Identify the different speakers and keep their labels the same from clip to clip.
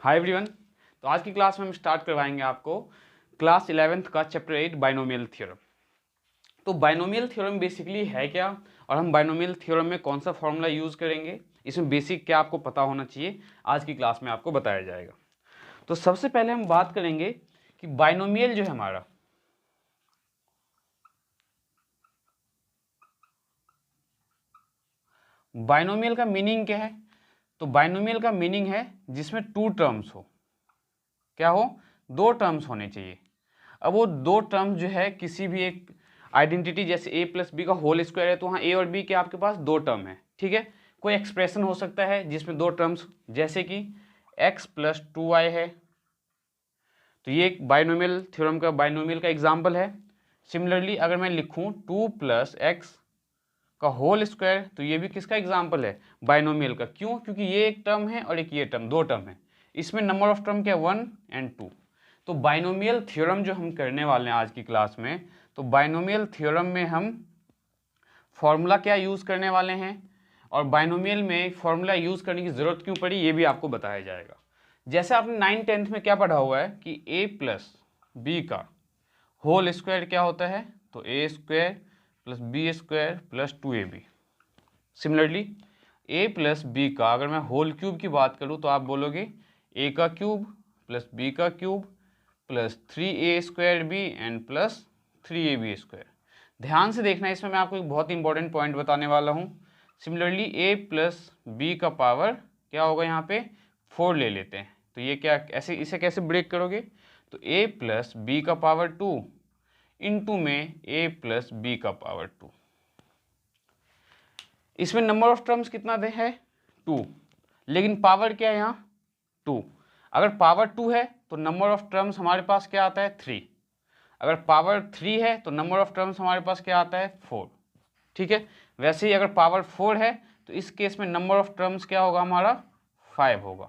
Speaker 1: Hi everyone. तो आज की क्लास में हम स्टार्ट करवाएंगे आपको क्लास 11th का चैप्टर 8 बाइनोमियल थ्योरम। तो बाइनोमियल थ्योरम बेसिकली है क्या और हम बाइनोमियल थ्योरम में कौन सा फॉर्मूला यूज़ करेंगे, इसमें बेसिक क्या आपको पता होना चाहिए, आज की क्लास में आपको बताया जाएगा। तो सबसे पहले हम बात करेंगे कि बाइनोमियल जो है हमारा, बाइनोमियल का मीनिंग क्या है। तो बाइनोमियल का मीनिंग है जिसमें टू टर्म्स हो। क्या हो? दो टर्म्स होने चाहिए। अब वो दो टर्म्स जो है किसी भी एक आइडेंटिटी, जैसे a प्लस बी का होल स्क्वायर है तो वहाँ a और b के आपके पास दो टर्म है, ठीक है। कोई एक्सप्रेशन हो सकता है जिसमें दो टर्म्स, जैसे कि x प्लस 2y है, तो ये एक बाइनोमियल थ्योरम का बाइनोमियल का एग्जाम्पल है। सिमिलरली अगर मैं लिखूँ 2 प्लस एक्स का होल स्क्वायर, तो ये भी किसका एग्जाम्पल है? बाइनोमियल का। क्यों? क्योंकि ये एक टर्म है और एक ये टर्म, दो टर्म है। इसमें नंबर ऑफ टर्म क्या है? 1 एंड 2। तो बाइनोमियल थ्योरम जो हम करने वाले हैं आज की क्लास में, तो बाइनोमियल थ्योरम में हम फॉर्मूला क्या यूज़ करने वाले हैं और बाइनोमियल में फॉर्मूला यूज़ करने की ज़रूरत क्यों पड़ी, ये भी आपको बताया जाएगा। जैसे आपने 9th-10th में क्या पढ़ा हुआ है कि a प्लस बी का होल स्क्वायर क्या होता है? तो a square plus b square plus 2ab। Similarly a plus b का अगर मैं होल क्यूब की बात करूँ तो आप बोलोगे a का क्यूब प्लस b का cube plus 3a square b and plus 3ab square. ध्यान से देखना, इसमें मैं आपको एक बहुत इंपॉर्टेंट पॉइंट बताने वाला हूँ। सिमिलरली a प्लस बी का पावर क्या होगा? यहाँ पे 4 ले लेते हैं, तो ये क्या, ऐसे इसे कैसे ब्रेक करोगे? तो a प्लस बी का पावर 2 इंटू में a प्लस बी का पावर 2। इसमें नंबर ऑफ टर्म्स कितना दे है? 2, लेकिन पावर क्या है यहाँ? 2। अगर पावर 2 है तो नंबर ऑफ टर्म्स हमारे पास क्या आता है? 3। अगर पावर 3 है तो नंबर ऑफ टर्म्स हमारे पास क्या आता है? 4। ठीक है। वैसे ही अगर पावर 4 है तो इस केस में नंबर ऑफ टर्म्स क्या होगा हमारा? 5 होगा।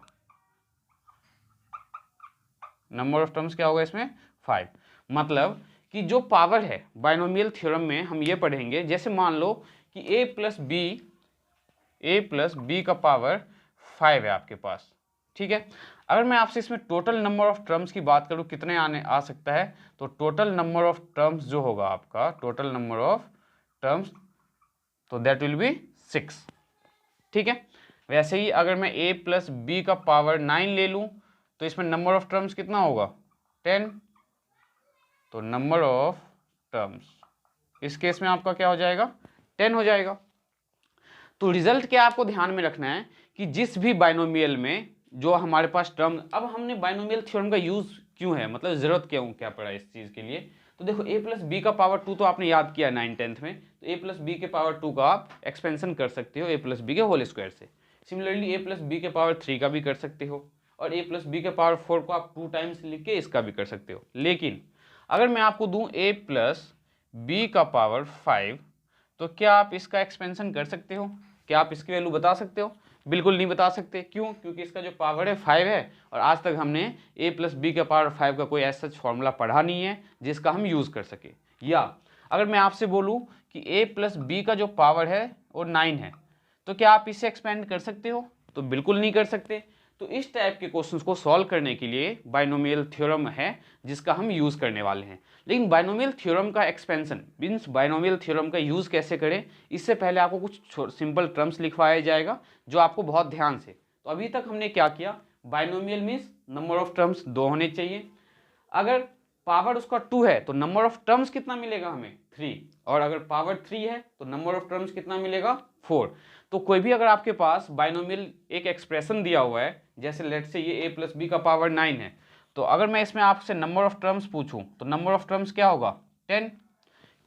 Speaker 1: नंबर ऑफ टर्म्स क्या होगा इसमें? 5। मतलब कि जो पावर है बाइनोमियल थ्योरम में हम ये पढ़ेंगे, जैसे मान लो कि a प्लस बी का पावर 5 है आपके पास, ठीक है। अगर मैं आपसे इसमें टोटल नंबर ऑफ टर्म्स की बात करूं कितने आ सकता है, तो टोटल नंबर ऑफ टर्म्स जो होगा आपका, टोटल नंबर ऑफ टर्म्स, तो दैट विल बी 6, ठीक है। वैसे ही अगर मैं a प्लस बी का पावर 9 ले लूं तो इसमें नंबर ऑफ टर्म्स कितना होगा? 10। तो नंबर ऑफ टर्म्स इस केस में आपका क्या हो जाएगा? 10 हो जाएगा। तो रिजल्ट क्या आपको ध्यान में रखना है कि जिस भी बाइनोमियल में जो हमारे पास टर्म, अब हमने बाइनोमियल थ्योरम का यूज क्यों है, मतलब जरूरत क्या पड़ा इस चीज के लिए। तो देखो a प्लस बी का पावर 2 तो आपने याद किया 9th-10th में, तो a प्लस बी के पावर 2 का आप एक्सपेंशन कर सकते हो a प्लस बी के होल स्क्वायर से। सिमिलरली a प्लस बी के पावर 3 का भी कर सकते हो, और a प्लस बी के पावर 4 को आप 2 टाइम्स लिख के इसका भी कर सकते हो। लेकिन अगर मैं आपको दूं a प्लस बी का पावर 5, तो क्या आप इसका एक्सपेंशन कर सकते हो? क्या आप इसकी वैल्यू बता सकते हो? बिल्कुल नहीं बता सकते। क्यों? क्योंकि इसका जो पावर है 5 है और आज तक हमने a प्लस बी का पावर 5 का कोई ऐसा फॉर्मूला पढ़ा नहीं है जिसका हम यूज़ कर सके। या अगर मैं आपसे बोलूँ कि a प्लस बी का जो पावर है वो 9 है, तो क्या आप इसे एक्सपेंड कर सकते हो? तो बिल्कुल नहीं कर सकते। तो इस टाइप के क्वेश्चंस को सॉल्व करने के लिए बाइनोमियल थ्योरम है जिसका हम यूज़ करने वाले हैं। लेकिन बाइनोमियल थ्योरम का एक्सपेंशन मीन्स बाइनोमियल थ्योरम का यूज़ कैसे करें, इससे पहले आपको कुछ सिंपल टर्म्स लिखवाया जाएगा जो आपको बहुत ध्यान से। तो अभी तक हमने क्या किया, binomial means number of terms 2 होने चाहिए। अगर पावर उसका 2 है तो नंबर ऑफ टर्म्स कितना मिलेगा हमें? 3। और अगर पावर 3 है तो नंबर ऑफ टर्म्स कितना मिलेगा? 4। तो कोई भी अगर आपके पास बाइनोमियल एक एक्सप्रेशन दिया हुआ है, जैसे लेट से ये a प्लस बी का पावर 9 है, तो अगर मैं इसमें आपसे नंबर ऑफ टर्म्स पूछूं तो नंबर ऑफ टर्म्स क्या होगा? 10।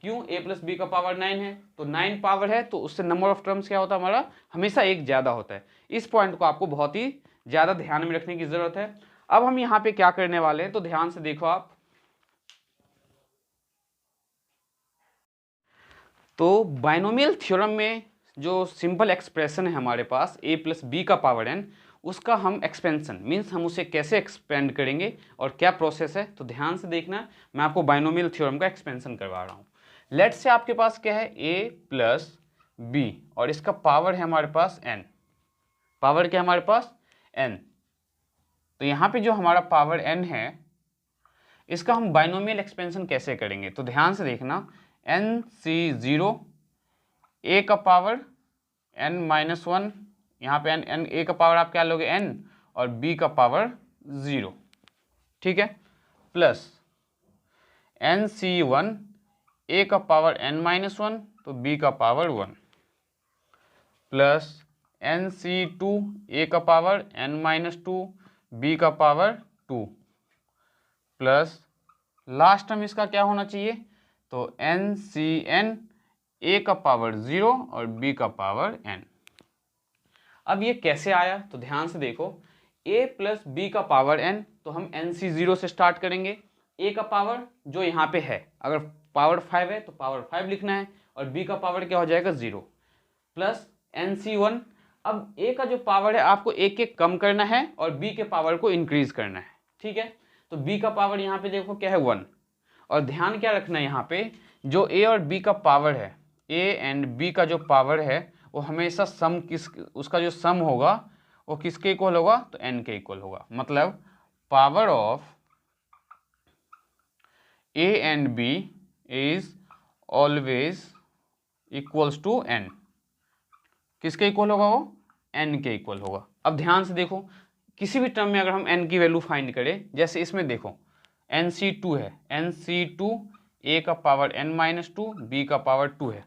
Speaker 1: क्यों? a प्लस बी का पावर 9 है, तो 9 पावर है तो उससे नंबर ऑफ टर्म्स क्या होता है हमारा? हमेशा एक ज़्यादा होता है। इस पॉइंट को आपको बहुत ही ज़्यादा ध्यान में रखने की ज़रूरत है। अब हम यहाँ पे क्या करने वाले हैं, तो ध्यान से देखो आप। तो बाइनोमियल थ्योरम में जो सिंपल एक्सप्रेशन है हमारे पास a प्लस बी का पावर n, उसका हम एक्सपेंशन मीन्स हम उसे कैसे एक्सपेंड करेंगे और क्या प्रोसेस है, तो ध्यान से देखना। मैं आपको बाइनोमियल थ्योरम का एक्सपेंशन करवा रहा हूँ। लेट से आपके पास क्या है? a प्लस बी और इसका पावर है हमारे पास n। पावर क्या है हमारे पास? n। तो यहाँ पे जो हमारा पावर n है इसका हम बाइनोमियल एक्सपेंशन कैसे करेंगे, तो ध्यान से देखना, NC0 a का पावर n-1, यहाँ पे n a का पावर आप क्या लोगे n और b का पावर 0, ठीक है, प्लस NC1 a का पावर n-1 तो b का पावर 1, प्लस NC2 a का पावर n-2 b का पावर 2, प्लस लास्ट टर्म इसका क्या होना चाहिए, तो NCN a का पावर 0 और b का पावर n। अब ये कैसे आया, तो ध्यान से देखो, a प्लस b का पावर n, तो हम NC0 से स्टार्ट करेंगे, a का पावर जो यहाँ पे है, अगर पावर 5 है तो पावर 5 लिखना है, और b का पावर क्या हो जाएगा 0, प्लस NC1, अब a का जो पावर है आपको एक एक कम करना है और b के पावर को इंक्रीज करना है, ठीक है। तो b का पावर यहाँ पे देखो क्या है 1, और ध्यान क्या रखना है यहाँ पे, जो a और b का पावर है, a एंड b का जो पावर है वो हमेशा सम उसका जो सम होगा वो किसके इक्वल होगा, तो n के इक्वल होगा। मतलब power of a and b is always equals to n, किसके इक्वल होगा वो, n के इक्वल होगा। अब ध्यान से देखो, किसी भी टर्म में अगर हम n की वैल्यू फाइंड करें, जैसे इसमें देखो NC2 है, NC2 a का पावर n-2 b का पावर 2 है,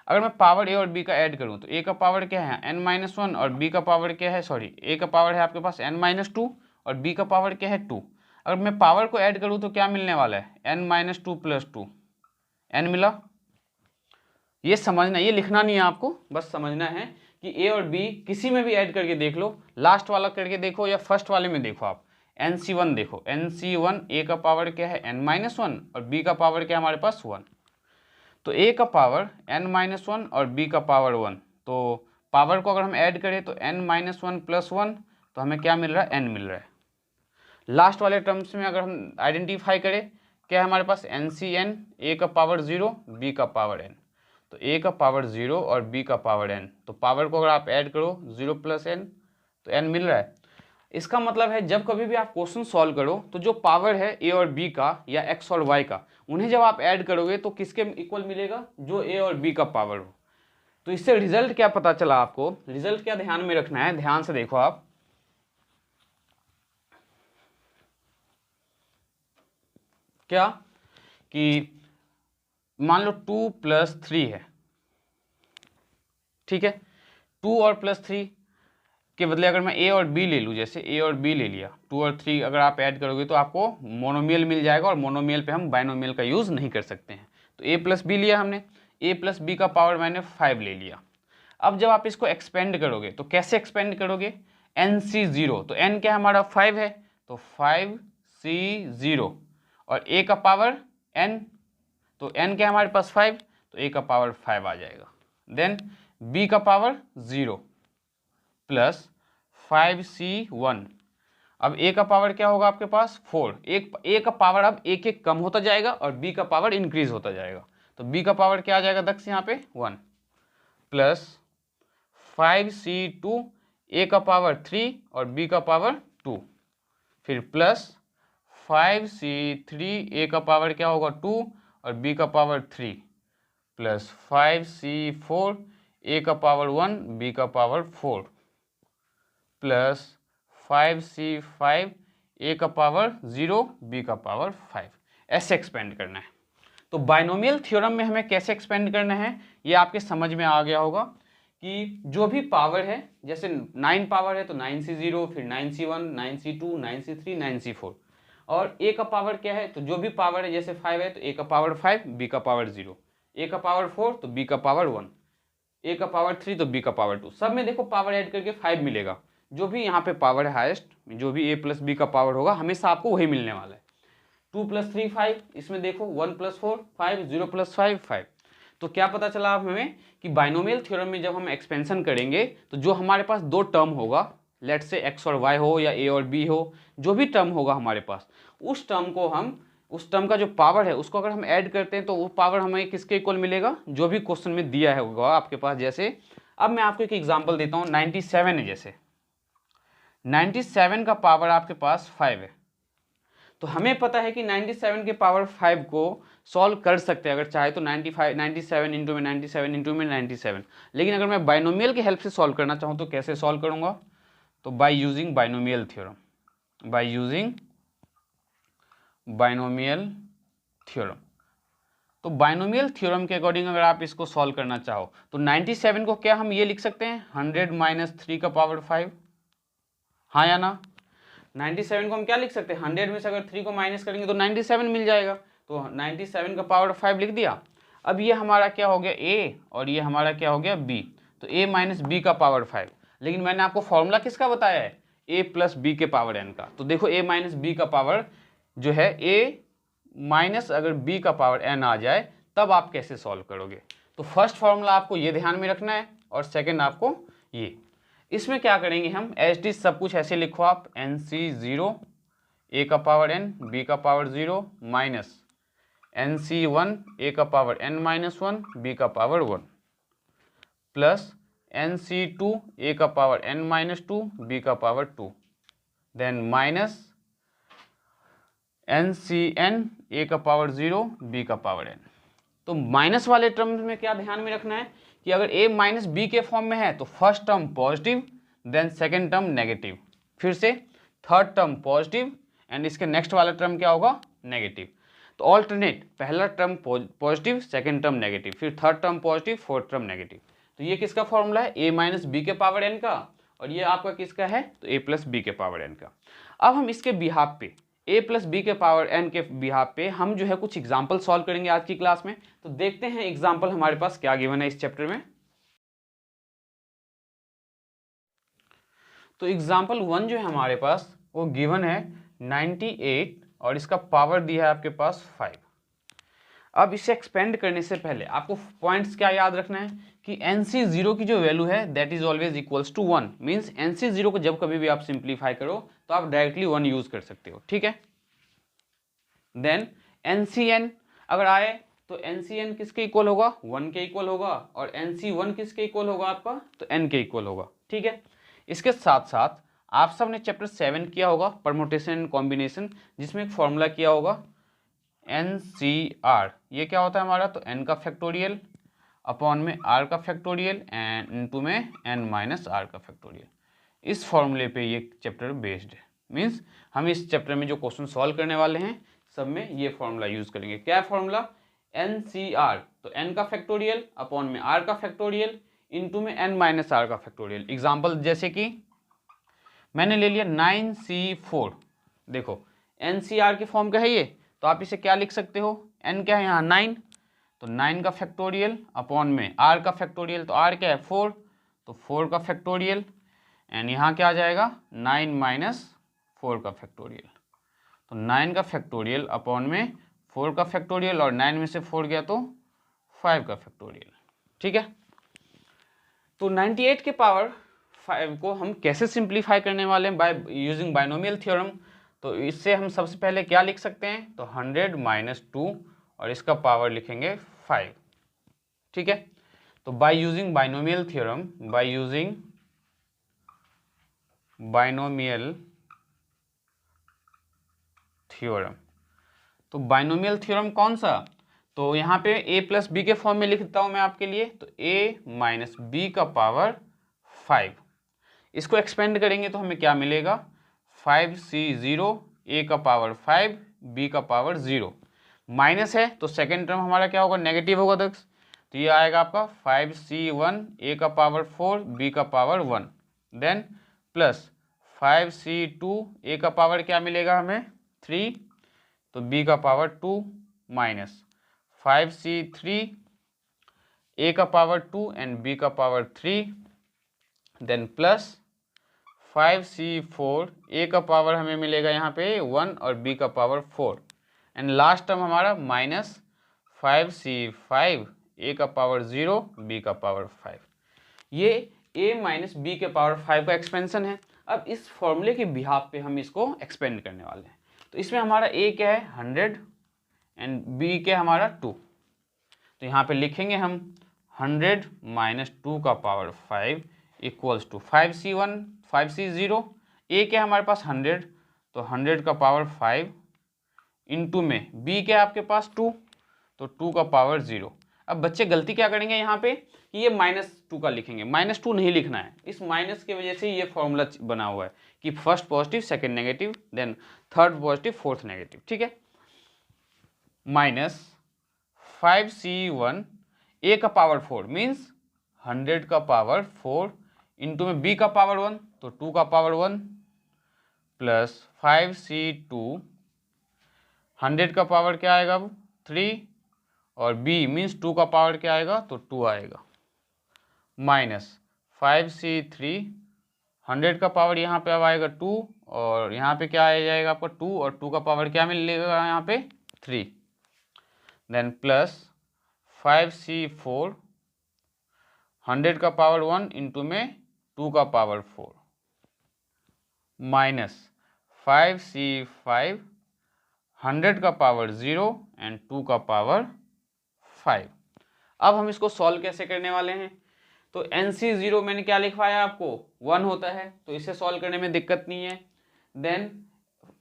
Speaker 1: अगर मैं पावर a और b का ऐड करूं तो a का पावर क्या है n-1 और b का पावर क्या है, सॉरी a का पावर है आपके पास n-2 और b का पावर क्या है 2, अगर मैं पावर को ऐड करूं तो क्या मिलने वाला है n-2 + 2, n मिला। ये समझना, ये लिखना नहीं है आपको, बस समझना है कि a और b किसी में भी ऐड करके देख लो, लास्ट वाला करके देखो या फर्स्ट वाले में देखो, आप NC1 देखो, NC1 a का पावर क्या है n-1 और b का पावर क्या है हमारे पास 1, तो a का पावर n-1 और b का पावर 1, तो पावर को अगर हम ऐड करें तो n-1 + 1, तो हमें क्या मिल रहा है, n मिल रहा है। लास्ट वाले टर्म्स में अगर हम आइडेंटिफाई करें, क्या है हमारे पास NCN, a का पावर 0 b का पावर n, तो a का पावर 0 और b का पावर n, तो पावर को अगर आप ऐड करो 0 + n तो n मिल रहा है। इसका मतलब है जब कभी भी आप क्वेश्चन सॉल्व करो तो जो पावर है a और b का या x और y का, उन्हें जब आप ऐड करोगे तो किसके इक्वल मिलेगा, जो a और b का पावर हो। तो इससे रिजल्ट क्या पता चला आपको, रिजल्ट क्या ध्यान में रखना है, ध्यान से देखो आप, क्या कि मान लो 2 + 3 है, ठीक है, 2 और +3 के बदले अगर मैं a और b ले लूँ, जैसे a और b ले लिया, 2 और 3 अगर आप ऐड करोगे तो आपको मोनोमियल मिल जाएगा, और मोनोमियल पे हम बाइनोमियल का यूज़ नहीं कर सकते हैं। तो a + b लिया हमने, a + b का पावर मैंने 5 ले लिया। अब जब आप इसको एक्सपेंड करोगे तो कैसे एक्सपेंड करोगे, NC0, तो n क्या हमारा 5 है, तो 5C0 और a का पावर n, तो n क्या हमारे पास 5, तो a का पावर 5 आ जाएगा। देन b का पावर 0 प्लस 5C1, अब a का पावर क्या होगा आपके पास 4, a का पावर अब एक एक कम होता जाएगा और b का पावर इंक्रीज होता जाएगा, तो b का पावर क्या आ जाएगा दक्ष यहाँ पे 1, प्लस 5C2, a का पावर 3 और b का पावर 2, फिर प्लस 5C3, a का पावर क्या होगा 2 और b का पावर 3, प्लस 5C4, a का पावर 1 b का पावर 4, प्लस 5C5, a का पावर 0 b का पावर 5, ऐसे एक्सपेंड करना है। तो बाइनोमियल थ्योरम में हमें कैसे एक्सपेंड करना है ये आपके समझ में आ गया होगा कि जो भी पावर है, जैसे 9 पावर है तो 9C0, फिर 9C1, 9C2, 9C3, 9C4, और a का पावर क्या है, तो जो भी पावर है, जैसे 5 है तो a का पावर 5 b का पावर 0, a का पावर 4 तो b का पावर 1, a का पावर 3 तो b का पावर 2, सब में देखो पावर ऐड करके 5 मिलेगा। जो भी यहाँ पे पावर है हाईएस्ट, जो भी a + b का पावर होगा हमेशा आपको वही मिलने वाला है। 2 + 3 5, इसमें देखो 1 + 4 5, 0 + 5 5। तो क्या पता चला आप हमें कि बाइनोमियल थ्योरम में जब हम एक्सपेंशन करेंगे तो जो हमारे पास दो टर्म होगा, लेट से x और y हो या a और b हो, जो भी टर्म होगा हमारे पास, उस टर्म का जो पावर है उसको अगर हम ऐड करते हैं तो वो पावर हमें किसके इक्वल मिलेगा, जो भी क्वेश्चन में दिया है होगा आपके पास। जैसे अब मैं आपको एक एग्जांपल देता हूँ, 97 है, जैसे 97 का पावर आपके पास 5 है, तो हमें पता है कि 97 के पावर 5 को सॉल्व कर सकते हैं अगर चाहे तो 95 97 इंटू में 97 इंटू में 97। लेकिन अगर मैं बाइनोमियल की हेल्प से सॉल्व करना चाहूँ तो कैसे सॉल्व करूँगा, तो by using binomial theorem, by using binomial theorem. तो बाइनोमियल थ्योरम के अकॉर्डिंग अगर आप इसको सॉल्व करना चाहो तो 97 को क्या हम ये लिख सकते हैं 100 माइनस 3 का पावर 5, हाँ या ना। 97 को हम क्या लिख सकते हैं 100 में से अगर 3 को माइनस करेंगे तो 97 मिल जाएगा, तो 97 का पावर 5 लिख दिया। अब ये हमारा क्या हो गया a और ये हमारा क्या हो गया b, तो a माइनस बी का पावर 5। लेकिन मैंने आपको फॉर्मूला किसका बताया है a प्लस बी के पावर n का, तो देखो a माइनस बी का पावर जो है a माइनस अगर b का पावर n आ जाए तब आप कैसे सॉल्व करोगे। तो फर्स्ट फॉर्मूला आपको ये ध्यान में रखना है और सेकेंड आपको ये। इसमें क्या करेंगे हम एज इट इज सब कुछ ऐसे लिखो आप NC0 a का पावर n b का पावर 0 माइनस NC1 a का पावर n माइनस 1 b का पावर 1 प्लस NC2 a का पावर n माइनस 2 b का power 2 then minus NCn a का पावर 0 b का पावर n। तो माइनस वाले टर्म्स में क्या ध्यान में रखना है कि अगर a माइनस बी के फॉर्म में है तो first term positive then second term negative, फिर से थर्ड टर्म पॉजिटिव एंड इसके नेक्स्ट वाला टर्म क्या होगा नेगेटिव। तो ऑल्टरनेट पहला term positive second term negative फिर third term positive fourth term negative. तो ये किसका फॉर्मूला है a माइनस बी के पावर n का और ये आपका किसका है तो a प्लस बी के पावर n का। अब हम इसके बिहाफ पे a प्लस बी के पावर n के बिहाफ पे हम जो है कुछ एग्जाम्पल सॉल्व करेंगे आज की क्लास में। तो देखते हैं एग्जाम्पल हमारे पास क्या गिवन है इस चैप्टर में। तो एग्जाम्पल 1 जो है हमारे पास वो गिवन है 98 और इसका पावर दिया है आपके पास 5। अब इसे एक्सपेंड करने से पहले आपको पॉइंट्स क्या याद रखना है कि NC0 की जो वैल्यू है that is always equals to 1, means NC0 को जब कभी भी आप सिंप्लीफाई करो तो आप डायरेक्टली 1 यूज कर सकते हो, ठीक है। देन NCn अगर आए तो NCn किसके इक्वल होगा 1 के इक्वल होगा और NC1 किसके इक्वल होगा आपका तो n के इक्वल होगा, ठीक है। इसके साथ साथ आप सब ने चैप्टर 7 किया होगा परमुटेशन एंड कॉम्बिनेशन, जिसमें एक फॉर्मूला किया होगा NCR, ये क्या होता है हमारा तो n का फैक्टोरियल अपॉन में r का फैक्टोरियल एंड इनटू में n माइनस r का फैक्टोरियल। इस फॉर्मूले पे ये चैप्टर बेस्ड है, मीन्स हम इस चैप्टर में जो क्वेश्चन सॉल्व करने वाले हैं सब में ये फॉर्मूला यूज करेंगे। क्या फॉर्मूला NCR, तो n का फैक्टोरियल अपॉन में r का फैक्टोरियल इनटू में n माइनस r का फैक्टोरियल। एग्जाम्पल जैसे कि मैंने ले लिया 9C4, देखो NCR के फॉर्म का है ये, तो आप इसे क्या लिख सकते हो n क्या है यहाँ 9, तो 9 का फैक्टोरियल अपॉन में r का फैक्टोरियल, तो r क्या है 4, तो 4 का फैक्टोरियल एंड यहाँ क्या आ जाएगा 9 माइनस 4 का फैक्टोरियल, तो 9 का फैक्टोरियल अपॉन में 4 का फैक्टोरियल और 9 में से 4 गया तो 5 का फैक्टोरियल, ठीक है। तो 98 के पावर 5 को हम कैसे सिंप्लीफाई करने वाले हैं बाय यूजिंग बाइनोमियल थ्योरम। तो इससे हम सबसे पहले क्या लिख सकते हैं तो 100 माइनस 2 और इसका पावर लिखेंगे 5, ठीक है। तो by using binomial theorem, by using binomial theorem, तो बाइनोमियल थ्योरम कौन सा, तो यहाँ पे a प्लस बी के फॉर्म में लिख देता हूँ मैं आपके लिए, तो a माइनस बी का पावर 5, इसको एक्सपेंड करेंगे तो हमें क्या मिलेगा 5C0 a का पावर 5 b का पावर 0, माइनस है तो सेकेंड टर्म हमारा क्या होगा नेगेटिव होगा दक्ष, तो ये आएगा आपका 5C1 a का पावर 4 b का power 1 then plus 5C2 a का पावर क्या मिलेगा हमें 3 तो b का पावर 2 माइनस 5C3 a का पावर 2 एंड b का power 3 then plus 5C4 a का पावर हमें मिलेगा यहाँ पे 1 और b का पावर 4 एंड लास्ट टर्म हमारा माइनस 5C5 a का पावर 0 b का पावर 5। ये a माइनस बी के पावर 5 का एक्सपेंशन है। अब इस फॉर्मूले के बिहाफ पे हम इसको एक्सपेंड करने वाले हैं। तो इसमें हमारा a क्या है 100 एंड b क्या है हमारा 2, तो यहाँ पे लिखेंगे हम 100 माइनस 2 का पावर 5 इक्वल्स टू 5C0 ए क्या है हमारे पास 100, तो 100 का पावर 5 इंटू में बी क्या है आपके पास 2, तो 2 का पावर 0। अब बच्चे गलती क्या करेंगे यहाँ पे कि ये -2 का लिखेंगे, -2 नहीं लिखना है, इस माइनस की वजह से ये फॉर्मूला बना हुआ है कि first positive second negative then third positive fourth negative, ठीक है। -5c1 ए का पावर 4 मीन्स 100 का पावर 4 इंटू में बी का पावर 1 तो 2 का पावर 1 प्लस 5c2 100 का पावर क्या आएगा अब 3 और b मीन्स 2 का पावर क्या आएगा तो 2 आएगा, माइनस 5c3 100 का पावर यहाँ पे अब आएगा 2 और यहाँ पे क्या आ जाएगा आपका 2 और 2 का पावर क्या मिलेगा यहाँ पे 3, देन प्लस 5c4 100 का पावर 1 इंटू में 2 का पावर 4 माइनस 5c5 100 का पावर 0 एंड 2 का पावर 5। अब हम इसको सॉल्व कैसे करने वाले हैं, तो NC0 मैंने क्या लिखवाया आपको 1 होता है, तो इसे सॉल्व करने में दिक्कत नहीं है। देन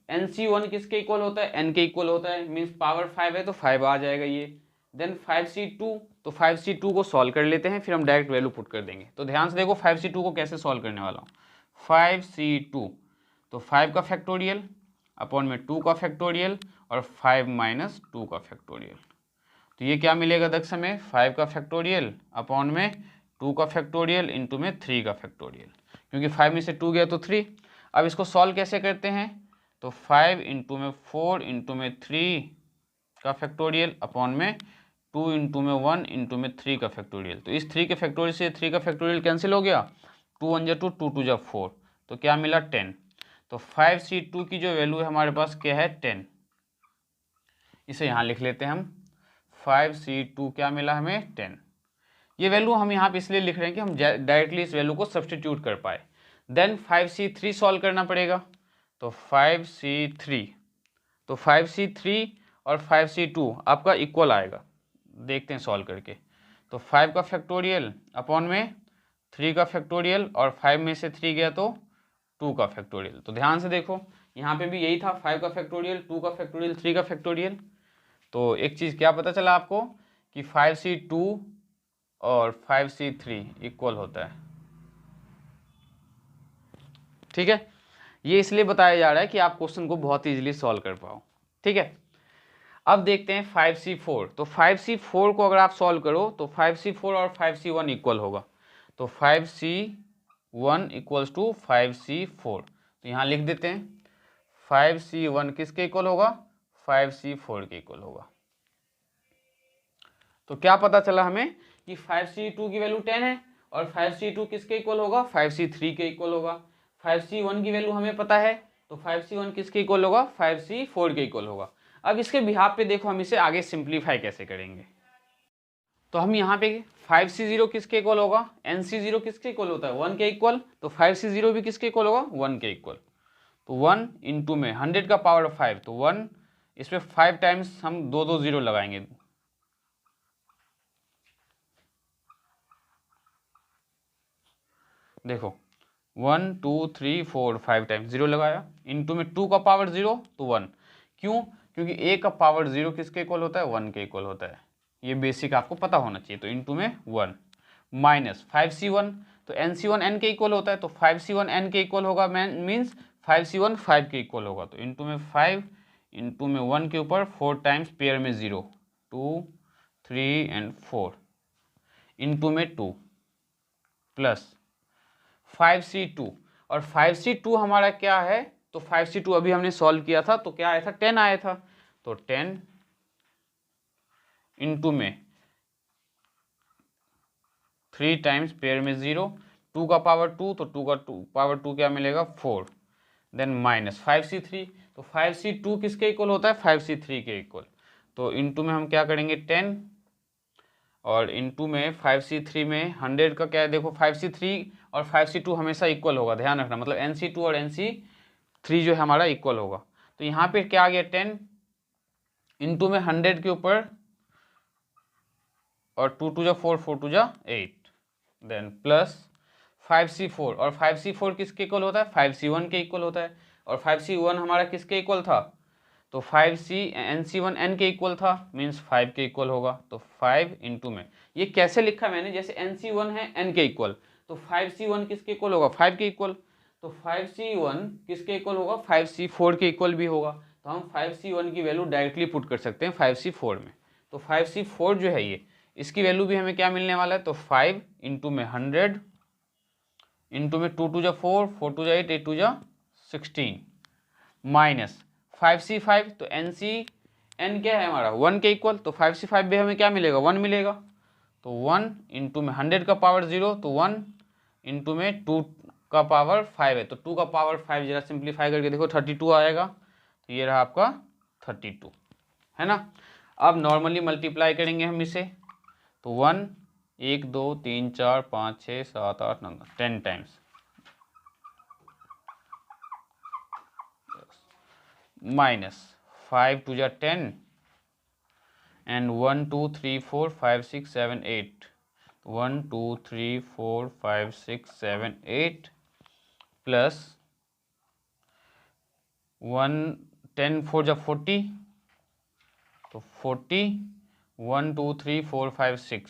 Speaker 1: NC1 किसके इक्वल होता है, n के इक्वल होता है, मीन्स पावर 5 है तो 5 आ जाएगा ये। देन 5c2, तो 5c2 को सॉल्व कर लेते हैं, फिर हम डायरेक्ट वैल्यू पुट कर देंगे। तो ध्यान से देखो 5c2 को कैसे सॉल्व करने वाला हूँ। 5c2 तो 5 का फैक्टोरियल अपॉन में 2 का फैक्टोरियल और 5 माइनस 2 का फैक्टोरियल, तो ये क्या मिलेगा दक्ष में 5 का फैक्टोरियल अपॉन में 2 का फैक्टोरियल इंटू में 3 का फैक्टोरियल, क्योंकि 5 में से 2 गया तो 3। अब इसको सॉल्व कैसे करते हैं, तो 5 इंटू में 4 इंटू में 3 का फैक्टोरियल अपॉन में 2 इंटू में 1 इंटू में 3 का फैक्टोरियल, तो इस 3 के फैक्टोरियल से 3 का फैक्टोरियल कैंसिल हो गया, 2 1 जा 2 2 2 जा 4, तो क्या मिला 10। तो 5c2 की जो वैल्यू है हमारे पास क्या है 10, इसे यहाँ लिख लेते हैं हम 5c2 क्या मिला हमें 10। ये वैल्यू हम यहाँ पे इसलिए लिख रहे हैं कि हम डायरेक्टली इस वैल्यू को सब्सटीट्यूट कर पाए। देन 5c3 सॉल्व करना पड़ेगा, तो 5c3 तो 5c3 और 5c2 आपका इक्वल आएगा, देखते हैं सॉल्व करके। तो 5 का फैक्टोरियल अपॉन में 3 का फैक्टोरियल और 5 में से 3 गया तो 2 का फैक्टोरियल, तो ध्यान से देखो यहाँ पे भी यही था 5 का फैक्टोरियल 2 का फैक्टोरियल 3 का फैक्टोरियल। तो एक चीज़ क्या पता चला आपको कि 5c2 और 5c3 इक्वल होता है, ठीक है। ये इसलिए बताया जा रहा है कि आप क्वेश्चन को बहुत इजीली सॉल्व कर पाओ, ठीक है। अब देखते हैं 5c4, तो 5c4 को अगर आप सॉल्व करो तो 5c4 और 5c1 इक्वल होगा, तो 5c1 इक्वल्स टू 5c4, तो यहाँ लिख देते हैं 5c1 किसके इक्वल होगा 5c4 के इक्वल होगा। तो क्या पता चला हमें कि 5c2 की वैल्यू 10 है और 5c2 किसके इक्वल होगा 5c3 के इक्वल होगा। 5c1 की वैल्यू हमें पता है, तो 5c1 किसके इक्वल होगा 5c4 के इक्वल होगा। अब इसके बिहाफ पे देखो हम इसे आगे सिंप्लीफाई कैसे करेंगे। तो हम यहाँ पे 5c0 किसके इक्वल होगा, nc0 किसके इक्वल होता है 1 के इक्वल, तो 5c0 भी किसके इक्वल होगा 1 के इक्वल। तो 1 इंटू में 100 का पावर 5, तो 1 इसमें 5 टाइम्स हम 2 2 0 लगाएंगे, देखो 1 2 3 4 5 टाइम्स 0 लगाया, इंटू में 2 का पावर 0 तो 1, क्यों, क्योंकि a का पावर 0 किसके इक्वल होता है 1 के इक्वल होता है, ये बेसिक आपको पता होना चाहिए। तो इंटू में 1 माइनस 5c1, तो nc1 n के इक्वल होता है, तो 5c1 n के इक्वल होगा, मीन्स 5c1 5 के इक्वल होगा, तो इंटू में 5 इंटू में 1 के ऊपर 4 टाइम्स पेयर में 0 2 3 एंड 4 इंटू में 2 प्लस 5c2, और 5c2 हमारा क्या है, तो 5c2 अभी हमने सॉल्व किया था तो क्या आया था 10 आया था, तो 10 इंटू में 3 टाइम्स पेयर में 0 2 का पावर 2, तो 2 का पावर 2 क्या मिलेगा 4, देन माइनस 5c3, तो 5c2 किसके इक्वल होता है 5c3 के इक्वल, तो इंटू में हम क्या करेंगे 10 और इंटू में 5c3 में 100 का क्या है, देखो 5c3 और 5c2 हमेशा इक्वल होगा, ध्यान रखना, मतलब nc2 और nc3 जो है हमारा इक्वल होगा। तो यहाँ पे क्या आ गया 10 इंटू में 100 के ऊपर और 2 2 जा 4 4 2 जा 8, देन प्लस 5C4, और 5C4 किसके इक्वल होता है, 5C1 के इक्वल होता है, और 5C1 हमारा किसके इक्वल था, तो 5C NC1 N के इक्वल था, मीन्स 5 के इक्वल होगा। तो 5 इंटू में ये कैसे लिखा मैंने, जैसे NC1 है N के इक्वल, तो 5C1 किसके इक्वल होगा, 5 के इक्वल, तो 5C1 किसके इक्वल होगा, 5C4 के इक्वल भी होगा। तो हम 5C1 की वैल्यू डायरेक्टली पुट कर सकते हैं 5C4 में। तो 5C4 जो है ये, इसकी वैल्यू भी हमें क्या मिलने वाला है, तो 5 इंटू में 100 इंटू में 2 2 जा 4, 4 2 जा 8, 8 2 जा 16, माइनस 5C5, तो NC क्या है हमारा 1 के इक्वल, तो 5C5 भी हमें क्या मिलेगा, 1 मिलेगा। तो 1 इंटू में 100 का पावर 0, तो 1 इंटू में 2 का पावर 5 है, तो 2 का पावर 5 जरा सिंप्लीफाई करके देखो 32 आएगा। तो ये रहा आपका 32, है ना। अब नॉर्मली मल्टीप्लाई करेंगे हम इसे, तो 1 1 2 3 4 5 6 7 8 9 10 टाइम्स, माइनस 5 2 जा 10 एंड 1 2 3 4 5 6 7 8, 1 2 3 4 5 6 7 8 प्लस 1 10 4 जा 40, तो 40, 1 2 3 4 5 6,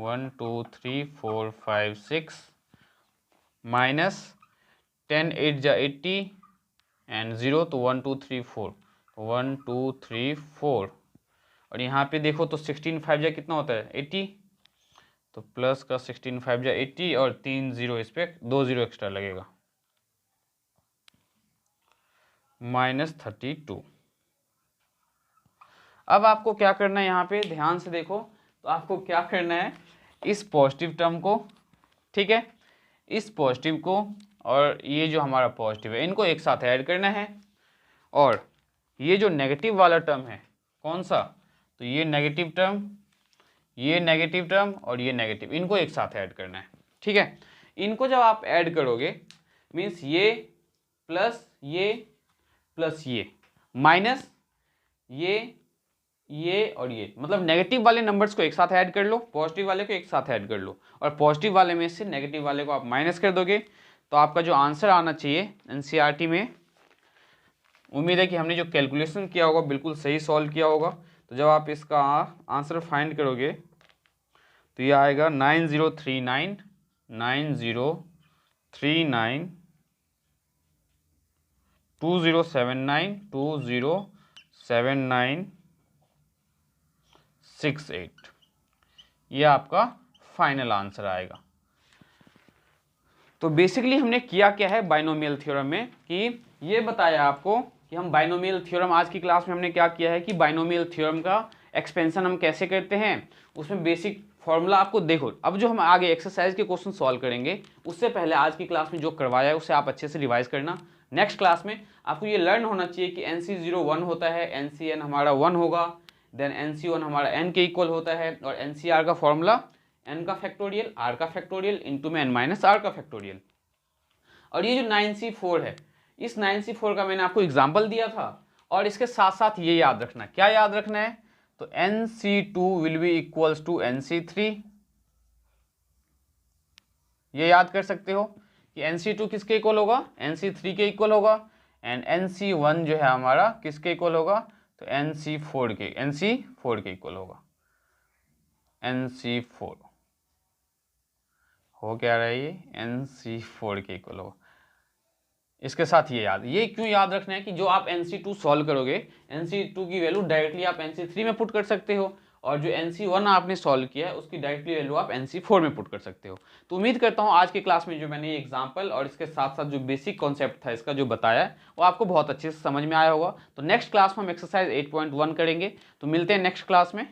Speaker 1: 1 2 3 4 5 6, माइनस 10 8 जा 80 एंड 0, तो 1 2 3 4, 1 2 3 4, और यहाँ पे देखो तो 16 5 जा कितना होता है 80, तो प्लस का 16 5 जा 80 और 3 0 इस पर 2 0 एक्स्ट्रा लगेगा, माइनस 32। अब आपको क्या करना है, यहाँ पे ध्यान से देखो, तो आपको क्या करना है, इस पॉजिटिव टर्म को, ठीक है, इस पॉजिटिव को और ये जो हमारा पॉजिटिव है इनको एक साथ ऐड करना है, और ये जो नेगेटिव वाला टर्म है कौन सा, तो ये नेगेटिव टर्म, ये नेगेटिव टर्म और ये नेगेटिव, इनको एक साथ ऐड करना है, ठीक है। इनको जब आप ऐड करोगे मीन्स ये प्लस ये माइनस ये और ये, मतलब नेगेटिव वाले नंबर्स को एक साथ ऐड कर लो, पॉजिटिव वाले को एक साथ ऐड कर लो, और पॉजिटिव वाले में से नेगेटिव वाले को आप माइनस कर दोगे, तो आपका जो आंसर आना चाहिए एनसीईआरटी में, उम्मीद है कि हमने जो कैलकुलेशन किया होगा बिल्कुल सही सॉल्व किया होगा। तो जब आप इसका आंसर फाइंड करोगे तो ये आएगा 9039 2079 2068, ये आपका फाइनल आंसर आएगा। तो बेसिकली हमने किया क्या है बाइनोमियल थ्योरम में, कि ये बताया आपको कि हम बाइनोमियल थ्योरम, आज की क्लास में हमने क्या किया है कि बाइनोमियल थ्योरम का एक्सपेंशन हम कैसे करते हैं, उसमें बेसिक फॉर्मूला आपको देखो। अब जो हम आगे एक्सरसाइज के क्वेश्चन सॉल्व करेंगे उससे पहले आज की क्लास में जो करवाया है उसे आप अच्छे से रिवाइज करना। नेक्स्ट क्लास में आपको ये लर्न होना चाहिए कि NC0 1 होता है, NCN हमारा 1 होगा, देन NC1 हमारा n के इक्वल होता है, और NCR का फॉर्मूला n का फैक्टोरियल r का फैक्टोरियल इंटू में n माइनस r का फैक्टोरियल। और ये जो 9C4 है, इस 9C4 का मैंने आपको एग्जाम्पल दिया था, और इसके साथ साथ ये याद रखना, क्या याद रखना है, तो NC2 will be equals to NC3, ये याद कर सकते हो कि NC2 किसके इक्वल होगा, NC3 के इक्वल होगा, एंड NC1 जो है हमारा किसके इक्वल होगा, तो NC4 के इक्वल होगा, NC4 हो क्या रहा है ये, NC4 के इक्वल होगा। इसके साथ ये क्यों याद रखना है कि जो आप NC2 सॉल्व करोगे, NC2 की वैल्यू डायरेक्टली आप NC3 में पुट कर सकते हो, और जो NC1 आपने सॉल्व किया है उसकी डायरेक्टली वैल्यू आप NC4 में पुट कर सकते हो। तो उम्मीद करता हूँ आज की क्लास में जो मैंने एग्जांपल और इसके साथ साथ जो बेसिक कॉन्सेप्ट था इसका जो बताया है वो आपको बहुत अच्छे से समझ में आया होगा। तो नेक्स्ट क्लास में हम एक्सरसाइज 8.1 करेंगे, तो मिलते हैं नेक्स्ट क्लास में।